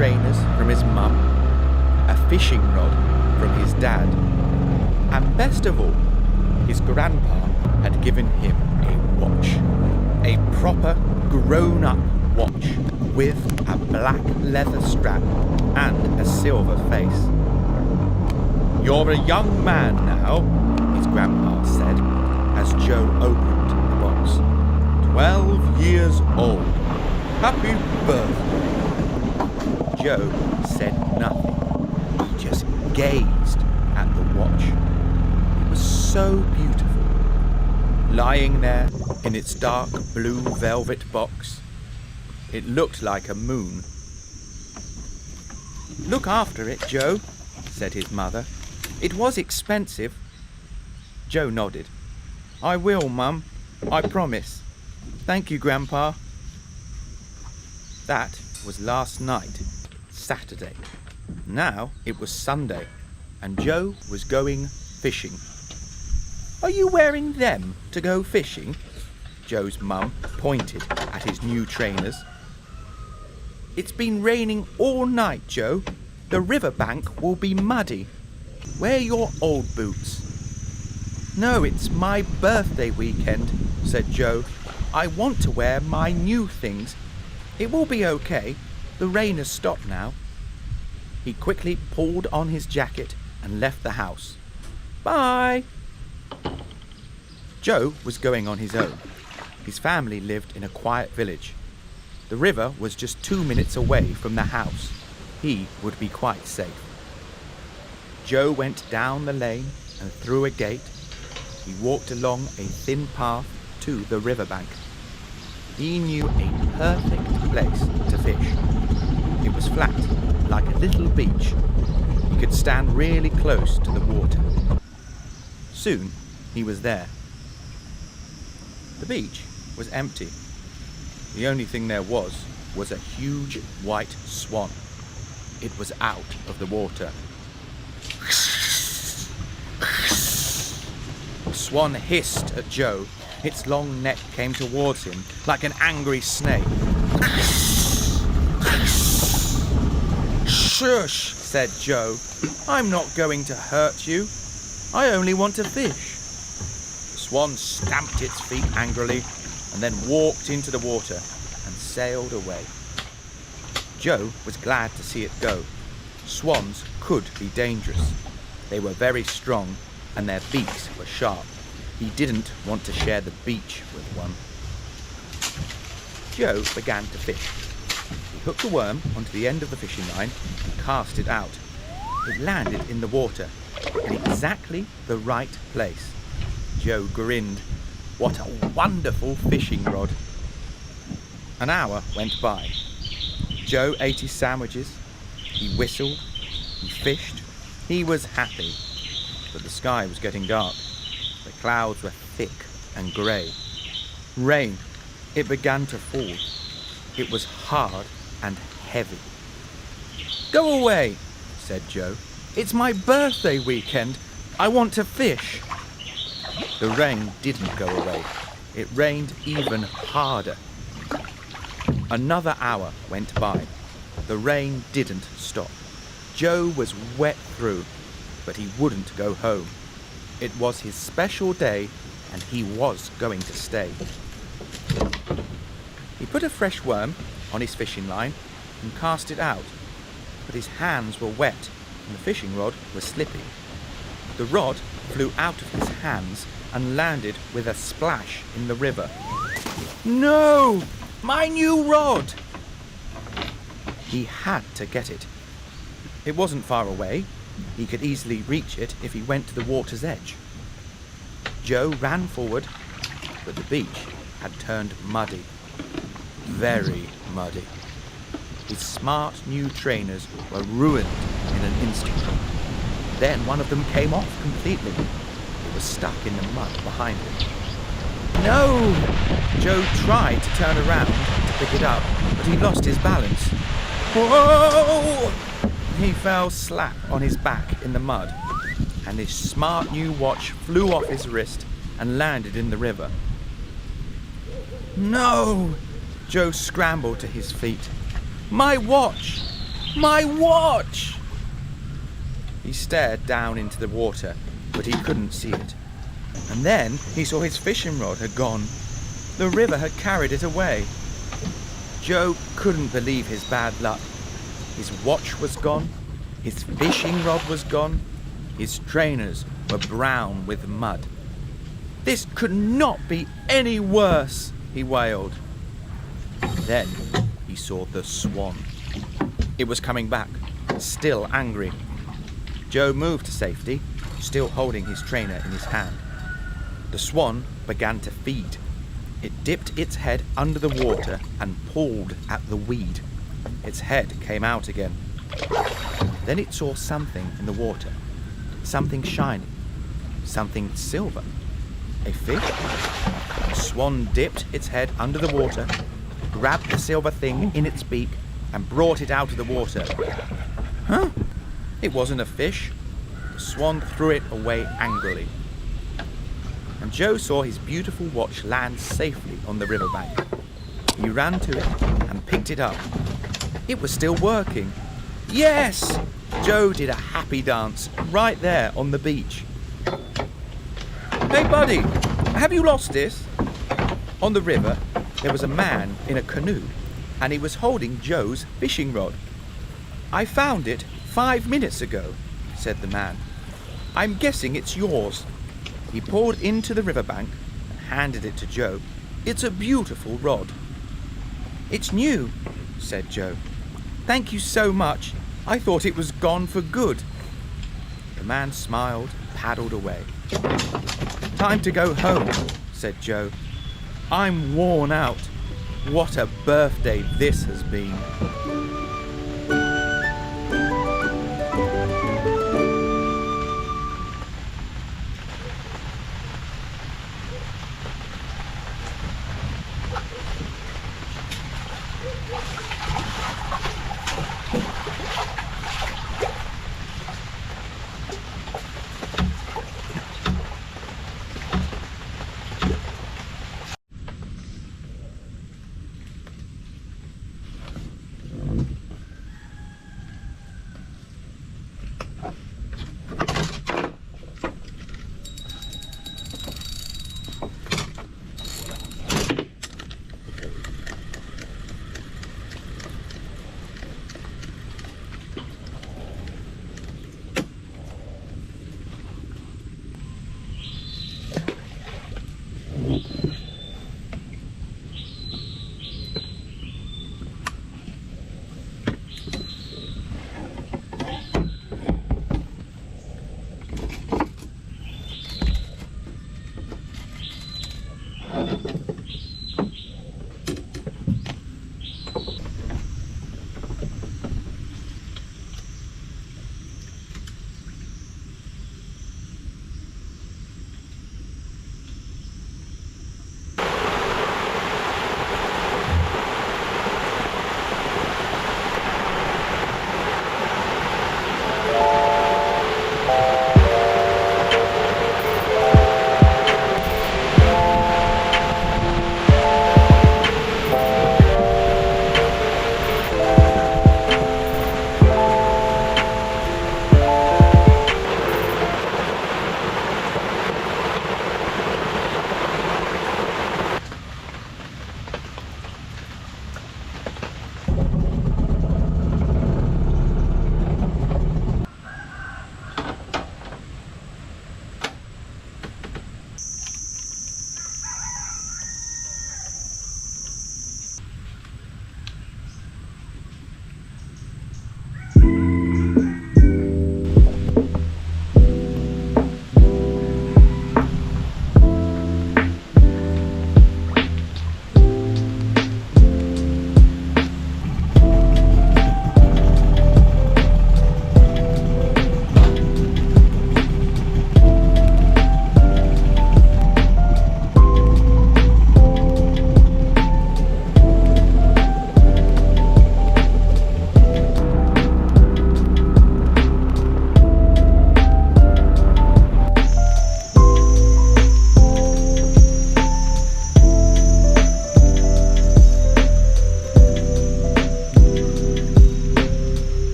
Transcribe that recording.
trainers from his mum, a fishing rod from his dad, and best of all, his grandpa had given him a watch. A proper grown-up watch with a black leather strap and a silver face. "You're a young man now," his grandpa said as Joe opened the box. 12 years old. Happy birthday." Joe said nothing. He just gazed at the watch. It was so beautiful. Lying there in its dark blue velvet box, it looked like a moon. "Look after it, Joe," said his mother. "It was expensive." Joe nodded. "I will, Mum. I promise. Thank you, Grandpa." That was last night, Saturday. Now it was Sunday, and Joe was going fishing. "Are you wearing them to go fishing?" Joe's mum pointed at his new trainers. "It's been raining all night, Joe. The riverbank will be muddy. Wear your old boots." "No, it's my birthday weekend," said Joe. "I want to wear my new things. It will be okay. The rain has stopped now." He quickly pulled on his jacket and left the house. "Bye." Joe was going on his own. His family lived in a quiet village. The river was just 2 minutes away from the house. He would be quite safe. Joe went down the lane and through a gate. He walked along a thin path to the riverbank. He knew a perfect place to fish. It was flat, like a little beach. He could stand really close to the water. Soon, he was there. The beach was empty. The only thing there was a huge white swan. It was out of the water. The swan hissed at Joe. Its long neck came towards him like an angry snake. "Shush," said Joe. "I'm not going to hurt you. I only want to fish." The swan stamped its feet angrily and then walked into the water and sailed away. Joe was glad to see it go. Swans could be dangerous. They were very strong and their beaks were sharp. He didn't want to share the beach with one. Joe began to fish. He hooked a worm onto the end of the fishing line and cast it out. It landed in the water in exactly the right place. Joe grinned. What a wonderful fishing rod. An hour went by. Joe ate his sandwiches. He whistled. He fished. He was happy. But the sky was getting dark. The clouds were thick and grey. Rain. It began to fall. It was hard and heavy. "Go away," said Joe. "It's my birthday weekend. I want to fish." The rain didn't go away. It rained even harder. Another hour went by. The rain didn't stop. Joe was wet through, but he wouldn't go home. It was his special day, and he was going to stay. He put a fresh worm on his fishing line and cast it out, but his hands were wet and the fishing rod was slippy. The rod flew out of his hands and landed with a splash in the river. "No! My new rod!" He had to get it. It wasn't far away. He could easily reach it if he went to the water's edge. Joe ran forward, but the beach had turned muddy. Very muddy. His smart new trainers were ruined in an instant. Then one of them came off completely. It was stuck in the mud behind him. "No!" Joe tried to turn around to pick it up, but he lost his balance. Whoa! He fell slap on his back in the mud, and his smart new watch flew off his wrist and landed in the river. "No!" Joe scrambled to his feet. "My watch!" My watch! He stared down into the water, but he couldn't see it. And then he saw his fishing rod had gone. The river had carried it away. Joe couldn't believe his bad luck. His watch was gone, his fishing rod was gone, his trainers were brown with mud. This could not be any worse, he wailed. Then he saw the swan. It was coming back, still angry. Joe moved to safety, still holding his trainer in his hand. The swan began to feed. It dipped its head under the water and pulled at the weed. Its head came out again. Then it saw something in the water. Something shiny. Something silver. A fish? The swan dipped its head under the water, grabbed the silver thing in its beak, and brought it out of the water. Huh? It wasn't a fish. The swan threw it away angrily. And Joe saw his beautiful watch land safely on the riverbank. He ran to it and picked it up. It was still working. Yes! Joe did a happy dance right there on the beach. Hey buddy, have you lost this? On the river, there was a man in a canoe, and he was holding Joe's fishing rod. I found it 5 minutes ago, said the man. I'm guessing it's yours. He poured into the riverbank and handed it to Joe. It's a beautiful rod. It's new, said Joe. Thank you so much. I thought it was gone for good. The man smiled and paddled away. Time to go home, said Joe. I'm worn out. What a birthday this has been.